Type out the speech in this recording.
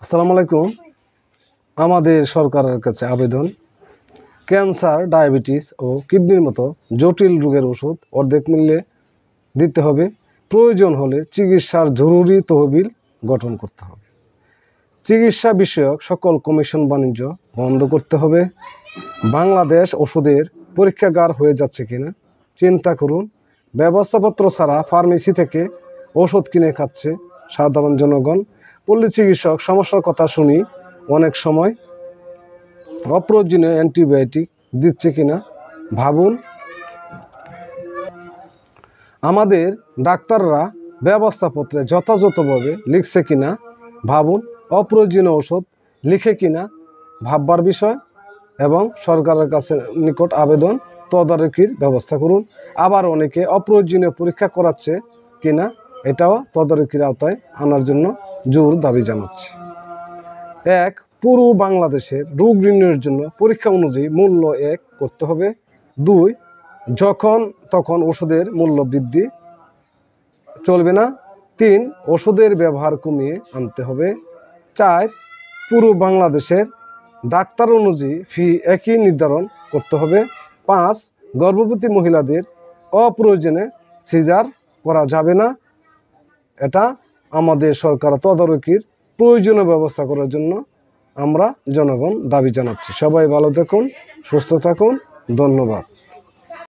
আসসালামু আলাইকুম। আমাদের সরকারের কাছে আবেদন, ক্যান্সার, ডায়াবেটিস ও কিডনির মতো জটিল রোগের ওষুধ অর্ধেক মূল্যে দিতে হবে। প্রয়োজন হলে চিকিৎসার জরুরি তহবিল গঠন করতে হবে। চিকিৎসা বিষয়ক সকল কমিশন বাণিজ্য বন্ধ করতে হবে। বাংলাদেশ ওষুধের পরীক্ষাগার হয়ে যাচ্ছে কিনা চিন্তা করুন। ব্যবস্থাপত্র ছাড়া ফার্মেসি থেকে ওষুধ কিনে খাচ্ছে সাধারণ জনগণ। পল্লী চিকিৎসক সমস্যার কথা শুনি অনেক সময় অপ্রয়োজনীয় অ্যান্টিবায়োটিক দিচ্ছে কিনা ভাবুন। আমাদের ডাক্তাররা ব্যবস্থাপত্রে যথাযথভাবে লিখছে কিনা ভাবুন। অপ্রয়োজনীয় ওষুধ লিখে কিনা ভাববার বিষয়, এবং সরকারের কাছে নিকট আবেদন তদারকির ব্যবস্থা করুন। আবার অনেকে অপ্রয়োজনীয় পরীক্ষা করাচ্ছে কিনা এটাও তদারকির আওতায় আনার জন্য জোর দাবি জানাচ্ছে। এক, পুরো বাংলাদেশের রোগ নির্ণয়ের জন্য পরীক্ষা অনুযায়ী মূল্য এক করতে হবে। দুই, যখন তখন ওষুধের মূল্য বৃদ্ধি চলবে না। তিন, ওষুধের ব্যবহার কমিয়ে আনতে হবে। চার, পুরো বাংলাদেশের ডাক্তার অনুযায়ী ফি একই নির্ধারণ করতে হবে। পাঁচ, গর্ভবতী মহিলাদের অপ্রয়োজনে সিজার করা যাবে না। এটা আমাদের সরকার তদারকির প্রয়োজনীয় ব্যবস্থা করার জন্য আমরা জনগণ দাবি জানাচ্ছি। সবাই ভালো থাকুন, সুস্থ থাকুন। ধন্যবাদ।